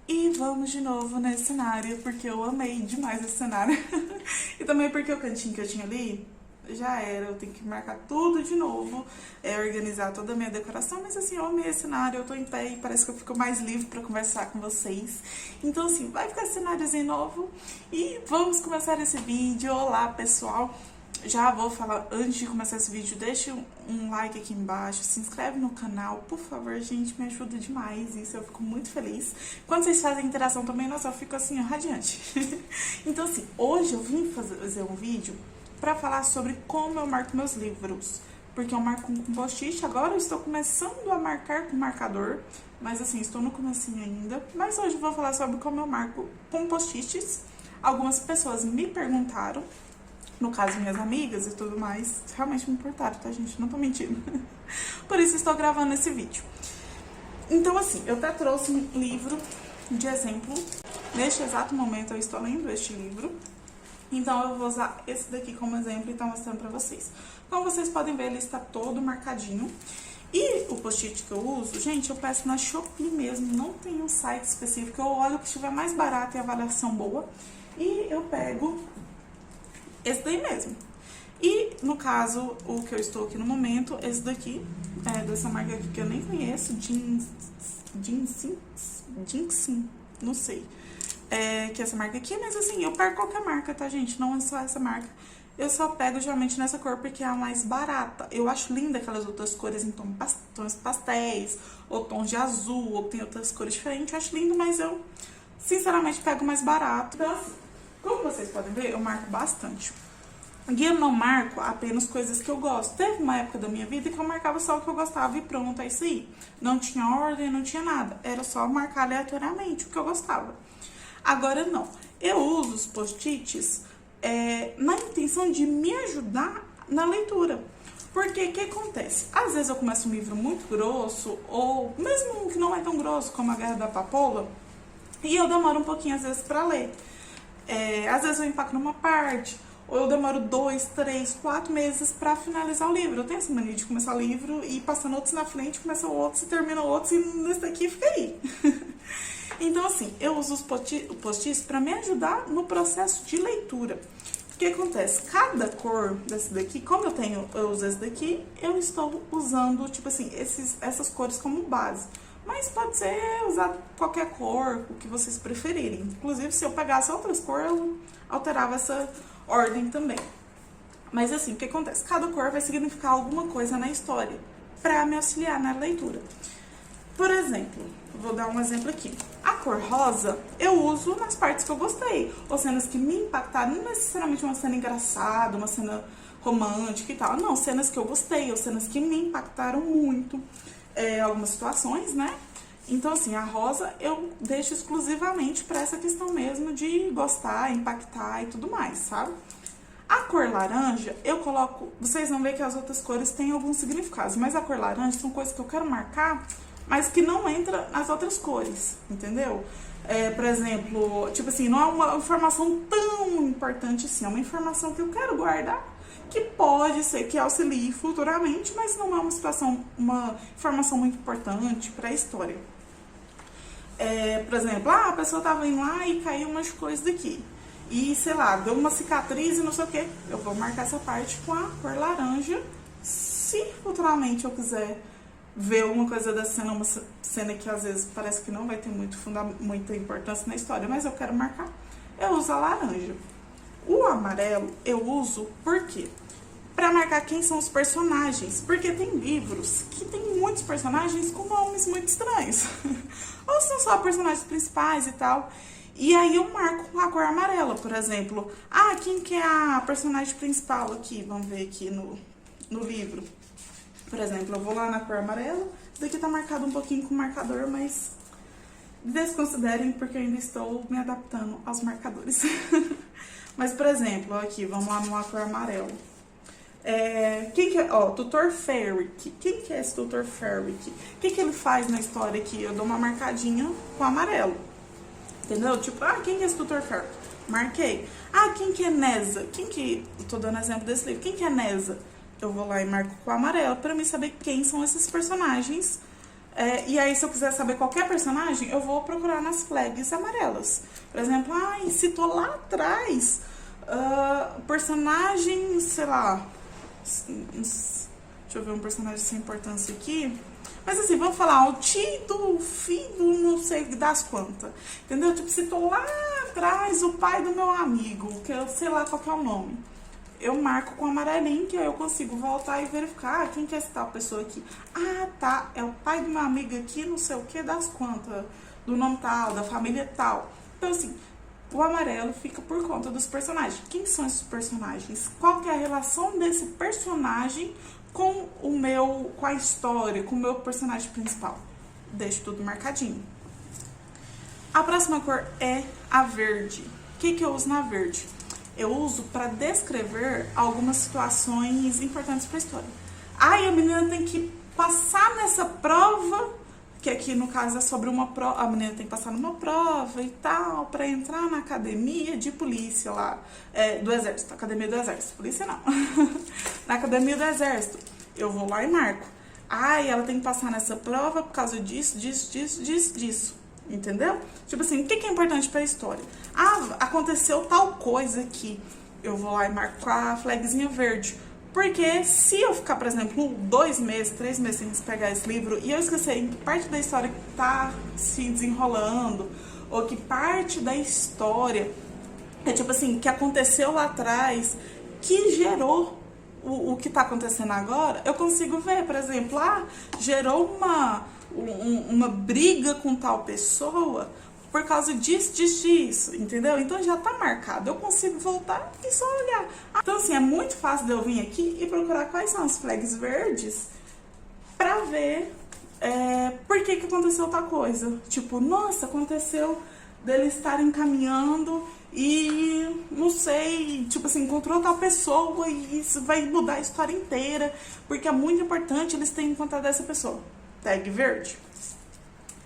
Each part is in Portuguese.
E vamos de novo nesse cenário, porque eu amei demais esse cenário. E também porque o cantinho que eu tinha ali, já era, eu tenho que marcar tudo de novo, organizar toda a minha decoração, mas assim, eu amei esse cenário, eu tô em pé e parece que eu fico mais livre pra conversar com vocês. Então assim, vai ficar esse cenáriozinho novo e vamos começar esse vídeo. Olá, pessoal! Já vou falar, antes de começar esse vídeo, deixe um like aqui embaixo, se inscreve no canal, por favor, gente, me ajuda demais, isso eu fico muito feliz. Quando vocês fazem interação também, nossa, eu fico assim, ó, radiante. Então assim, hoje eu vim fazer um vídeo pra falar sobre como eu marco meus livros, porque eu marco com post-it, agora eu estou começando a marcar com marcador, mas assim, estou no comecinho ainda, mas hoje eu vou falar sobre como eu marco com post-its. Algumas pessoas me perguntaram, no caso minhas amigas e tudo mais, realmente me importaram, tá, gente? Não tô mentindo. Por isso estou gravando esse vídeo. Então assim, eu até trouxe um livro de exemplo. Neste exato momento eu estou lendo este livro. Então eu vou usar esse daqui como exemplo e tá mostrando pra vocês. Como vocês podem ver, ele está todo marcadinho. E o post-it que eu uso, gente, eu peço na Shopee mesmo, não tem um site específico. Eu olho o que estiver mais barato e avaliação boa. E eu pego esse daí mesmo. E, no caso, o que eu estou aqui no momento, esse daqui, dessa marca aqui que eu nem conheço, Jinxin, não sei. Que é essa marca aqui, mas assim, eu pego qualquer marca, tá, gente? Não é só essa marca. Eu só pego, geralmente, nessa cor porque é a mais barata. Eu acho linda aquelas outras cores em tons pastéis, ou tons de azul, ou tem outras cores diferentes. Eu acho lindo, mas eu, sinceramente, pego o mais barato. Então, assim, como vocês podem ver, eu marco bastante. E eu não marco apenas coisas que eu gosto. Teve uma época da minha vida que eu marcava só o que eu gostava e pronto, é isso aí. Não tinha ordem, não tinha nada. Era só marcar aleatoriamente o que eu gostava. Agora não. Eu uso os post-its na intenção de me ajudar na leitura. Porque o que acontece? Às vezes eu começo um livro muito grosso, ou mesmo um que não é tão grosso como A Guerra da Papoula, e eu demoro um pouquinho às vezes pra ler. Às vezes eu empaco numa parte, ou eu demoro 2, 3, 4 meses pra finalizar o livro. Eu tenho essa mania de começar o livro e passando outros na frente, começa outros e termina outros e nesse daqui fica aí. Então assim, eu uso os post-its pra me ajudar no processo de leitura. O que acontece? Cada cor desse daqui, como eu uso esse daqui, eu estou usando, tipo assim, essas cores como base. Mas pode ser usar qualquer cor, o que vocês preferirem. Inclusive, se eu pegasse outras cores, eu alterava essa ordem também. Mas assim, o que acontece? Cada cor vai significar alguma coisa na história para me auxiliar na leitura. Por exemplo, vou dar um exemplo aqui. A cor rosa eu uso nas partes que eu gostei, ou cenas que me impactaram, não necessariamente uma cena engraçada, uma cena romântica e tal. Não, cenas que eu gostei, ou cenas que me impactaram muito. Algumas situações, né? Então, assim, a rosa eu deixo exclusivamente para essa questão mesmo de gostar, impactar e tudo mais, sabe? A cor laranja, eu coloco... Vocês vão ver que as outras cores têm alguns significados, mas a cor laranja são coisas que eu quero marcar, mas que não entra nas outras cores, entendeu? Por exemplo, tipo assim, não é uma informação tão importante assim, é uma informação que eu quero guardar, que pode ser que auxilie futuramente, mas não é uma informação muito importante para a história. Por exemplo, a pessoa estava indo lá e caiu umas coisas daqui. E, sei lá, deu uma cicatriz e não sei o que. Eu vou marcar essa parte com a cor laranja. Se futuramente eu quiser ver alguma coisa da cena, uma cena que às vezes parece que não vai ter muita importância na história, mas eu quero marcar, eu uso a laranja. O amarelo eu uso por quê? Pra marcar quem são os personagens. Porque tem livros que tem muitos personagens com nomes muito estranhos. Ou são só personagens principais e tal. E aí eu marco com a cor amarela, por exemplo. Quem que é a personagem principal aqui? Vamos ver aqui no livro. Por exemplo, eu vou lá na cor amarela. Isso daqui tá marcado um pouquinho com marcador, mas desconsiderem porque eu ainda estou me adaptando aos marcadores. Mas, por exemplo, aqui, vamos lá numa cor amarela. Quem que é? Tutor Ferrick. Quem que é esse Tutor Ferrick? O que ele faz na história aqui? Eu dou uma marcadinha com amarelo. Entendeu? Tipo, quem que é esse Tutor Ferrick? Marquei. Quem que é Nessa? Tô dando exemplo desse livro. Quem que é Nessa? Eu vou lá e marco com amarelo pra mim saber quem são esses personagens E aí, se eu quiser saber qualquer personagem, eu vou procurar nas flags amarelas. Por exemplo, citou lá atrás personagem, sei lá. Deixa eu ver um personagem sem importância aqui. Mas assim, vamos falar, o tio, filho, não sei das quantas. Entendeu? Tipo, citou lá atrás o pai do meu amigo, que eu sei lá qual que é o nome. Eu marco com amarelinho, que aí eu consigo voltar e verificar quem que é essa tal pessoa aqui. Tá, é o pai do meu amigo aqui, não sei o que, das quantas, do nome tal, da família tal. Então, assim, o amarelo fica por conta dos personagens. Quem são esses personagens? Qual que é a relação desse personagem com a história, com o meu personagem principal? Deixo tudo marcadinho. A próxima cor é a verde. O que eu uso na verde? Eu uso para descrever algumas situações importantes para a história. A menina tem que passar nessa prova, que aqui no caso é sobre uma prova, a menina tem que passar numa prova e tal, para entrar na academia de polícia lá, do exército, academia do exército, polícia não, na academia do exército, eu vou lá e marco. Ela tem que passar nessa prova por causa disso, disso. Entendeu? Tipo assim, o que é importante para a história? Aconteceu tal coisa aqui. Eu vou lá e marco com a flagzinha verde. Porque se eu ficar, por exemplo, 2 meses, 3 meses sem pegar esse livro e eu esquecer em que parte da história que tá se desenrolando, ou que parte da história tipo assim, que aconteceu lá atrás, que gerou o que tá acontecendo agora, eu consigo ver, por exemplo, gerou uma briga com tal pessoa por causa disso, entendeu? Então já tá marcado, eu consigo voltar e só olhar. Então assim, é muito fácil de eu vir aqui e procurar quais são as flags verdes pra ver por que aconteceu tal coisa. Tipo, nossa, aconteceu deles estarem caminhando e, não sei, tipo assim, encontrou tal pessoa e isso vai mudar a história inteira, porque é muito importante eles terem encontrado essa pessoa. Tag verde.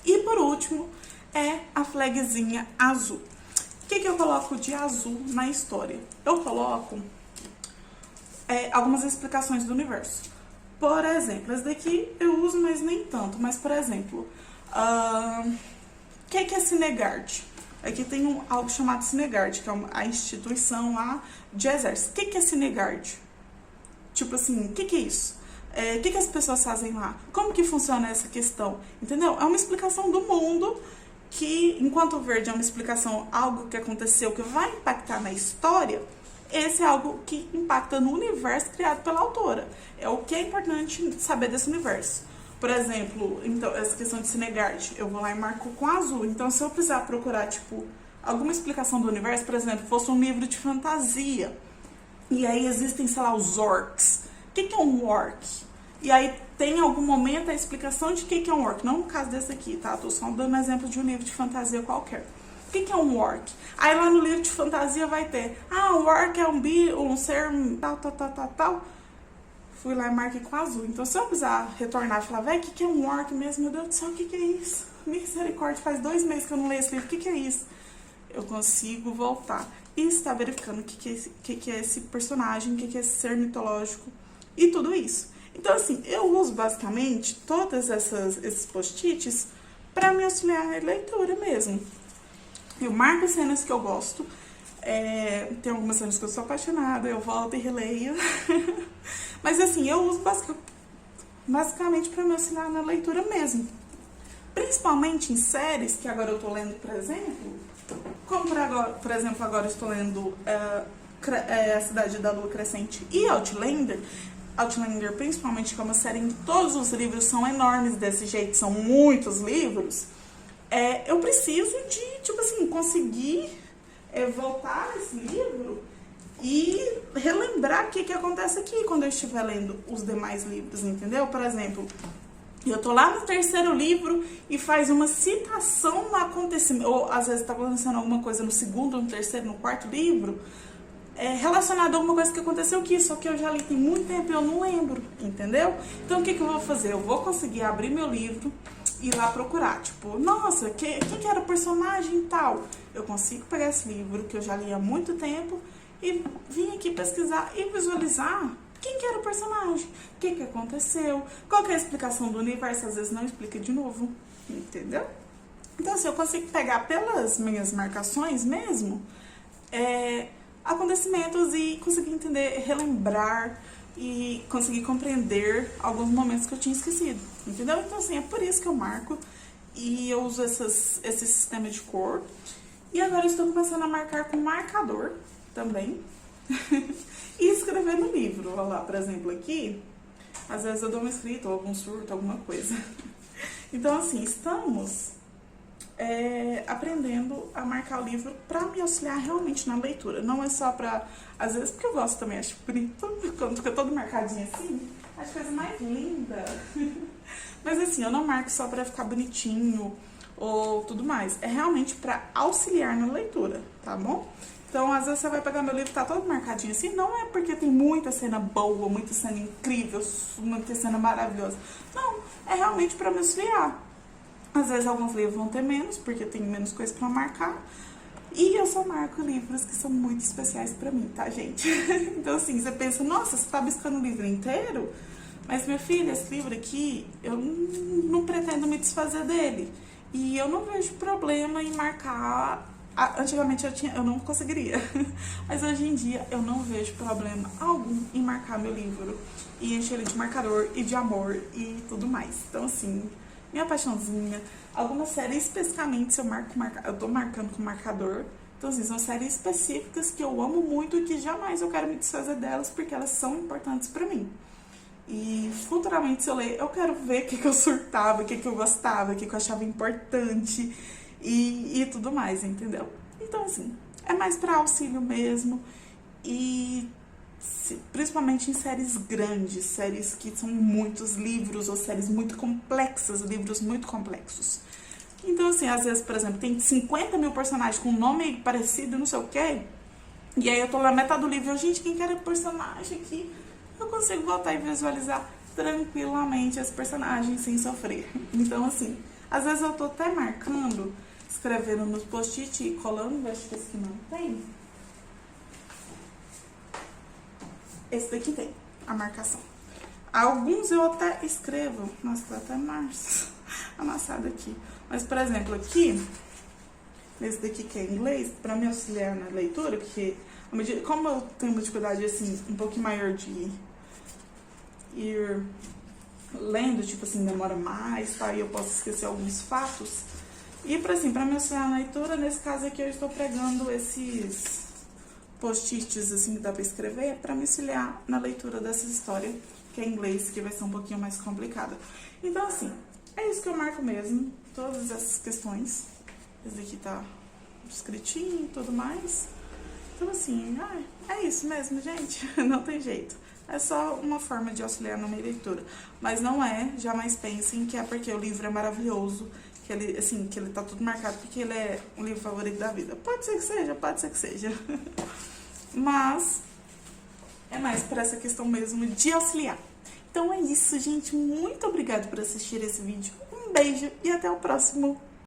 E por último, é a flagzinha azul. O que eu coloco de azul na história? Eu coloco algumas explicações do universo. Por exemplo, esse daqui eu uso, mas nem tanto. Mas, por exemplo, o que é Cinegard? Aqui tem algo chamado Cinegard, que é a instituição lá de exército. O que é Cinegard? Tipo assim, o que é isso? O que as pessoas fazem lá? Como que funciona essa questão? Entendeu? É uma explicação do mundo que, enquanto o verde é uma explicação, algo que aconteceu que vai impactar na história, esse é algo que impacta no universo criado pela autora. É o que é importante saber desse universo. Por exemplo, então, essa questão de Cinegard, eu vou lá e marco com azul. Então, se eu precisar procurar, tipo, alguma explicação do universo, por exemplo, fosse um livro de fantasia, e aí existem, sei lá, os orcs. O que é um orc? E aí tem algum momento a explicação de o que é um orc. Não no caso desse aqui, tá? Tô só dando exemplo de um livro de fantasia qualquer. O que é um orc? Aí lá no livro de fantasia vai ter, um orc é um ser tal. Fui lá e marquei com azul. Então se eu precisar retornar e falar, véi, o que é um orc mesmo? Meu Deus do céu, o que é isso? Misericórdia, faz 2 meses que eu não leio esse livro, o que é isso? Eu consigo voltar e estar verificando o que é esse personagem, o que é esse ser mitológico e tudo isso. Então, assim, eu uso basicamente todos esses post-its para me auxiliar na leitura mesmo. Eu marco cenas que eu gosto, tem algumas cenas que eu sou apaixonada, eu volto e releio. Mas, assim, eu uso basicamente para me auxiliar na leitura mesmo. Principalmente em séries, que agora eu tô lendo, por exemplo, como por exemplo, agora eu estou lendo A Cidade da Lua Crescente e Outlander, principalmente, que é uma série em que todos os livros são enormes desse jeito, são muitos livros, eu preciso de, tipo assim, conseguir voltar nesse livro e relembrar o que acontece aqui quando eu estiver lendo os demais livros, entendeu? Por exemplo, eu tô lá no 3º livro e faz uma citação no acontecimento, ou às vezes tá acontecendo alguma coisa no 2º, no 3º, no 4º livro, relacionado a alguma coisa que aconteceu aqui, só que eu já li tem muito tempo e eu não lembro, entendeu? Então o que eu vou fazer? Eu vou conseguir abrir meu livro e ir lá procurar, tipo, nossa, quem que era o personagem e tal? Eu consigo pegar esse livro que eu já li há muito tempo e vim aqui pesquisar e visualizar quem que era o personagem, o que que aconteceu, qual que é a explicação do universo, às vezes não explica de novo, entendeu? Então, assim, eu consigo pegar pelas minhas marcações mesmo, acontecimentos e conseguir entender, relembrar e conseguir compreender alguns momentos que eu tinha esquecido, entendeu? Então, assim, é por isso que eu marco e eu uso esse sistema de cor. E agora eu estou começando a marcar com marcador também e escrever no livro. Olha lá, por exemplo, aqui, às vezes eu dou uma escrita ou algum surto, alguma coisa. Então, assim, estamos aprendendo a marcar o livro para me auxiliar realmente na leitura. Não é só para, às vezes, porque eu gosto também, acho bonito, quando fica todo marcadinho assim, acho a coisa mais linda. Mas assim, eu não marco só para ficar bonitinho ou tudo mais. É realmente para auxiliar na leitura, tá bom? Então, às vezes você vai pegar meu livro e tá todo marcadinho assim, não é porque tem muita cena boa, muita cena incrível, muita cena maravilhosa. Não, é realmente para me auxiliar. Às vezes alguns livros vão ter menos, porque tem menos coisa pra marcar. E eu só marco livros que são muito especiais pra mim, tá, gente? Então, assim, você pensa, nossa, você tá buscando o livro inteiro? Mas, minha filha, esse livro aqui, eu não pretendo me desfazer dele. E eu não vejo problema em marcar. Antigamente eu não conseguiria. Mas hoje em dia eu não vejo problema algum em marcar meu livro. E encher ele de marcador e de amor e tudo mais. Então, assim, minha paixãozinha, algumas séries especificamente eu tô marcando com marcador. Então, assim, são séries específicas que eu amo muito e que jamais eu quero me desfazer delas porque elas são importantes pra mim. E futuramente, se eu ler, eu quero ver o que eu surtava, o que eu gostava, o que eu achava importante e tudo mais, entendeu? Então, assim, é mais pra auxílio mesmo e principalmente em séries grandes, séries que são muitos livros ou séries muito complexas, livros muito complexos. Então, assim, às vezes, por exemplo, tem 50 mil personagens com nome parecido, não sei o quê, e aí eu tô na metade do livro e eu, gente, quem que era o personagem aqui? Eu consigo voltar e visualizar tranquilamente esse personagem sem sofrer. Então, assim, às vezes eu tô até marcando, escrevendo nos post-it e colando, acho que esse aqui não tem. Esse daqui tem a marcação. Alguns eu até escrevo. Nossa, tá até amassado aqui. Mas, por exemplo, aqui, esse daqui que é em inglês, pra me auxiliar na leitura, porque como eu tenho uma dificuldade, assim, um pouquinho maior de ir lendo, tipo assim, demora mais, tá? E eu posso esquecer alguns fatos. E, pra me auxiliar na leitura, nesse caso aqui eu estou pregando esses post-its, assim, que dá pra escrever, pra me auxiliar na leitura dessa história, que é em inglês, que vai ser um pouquinho mais complicada. Então, assim, é isso que eu marco mesmo, todas essas questões. Esse daqui tá escritinho e tudo mais. Então, assim, é isso mesmo, gente. Não tem jeito. É só uma forma de auxiliar na minha leitura. Mas não jamais pensem que é porque o livro é maravilhoso, que ele, assim, que ele tá tudo marcado porque ele é um livro favorito da vida. Pode ser que seja, pode ser que seja. Mas é mais por essa questão mesmo de auxiliar. Então é isso, gente. Muito obrigada por assistir esse vídeo. Um beijo e até o próximo.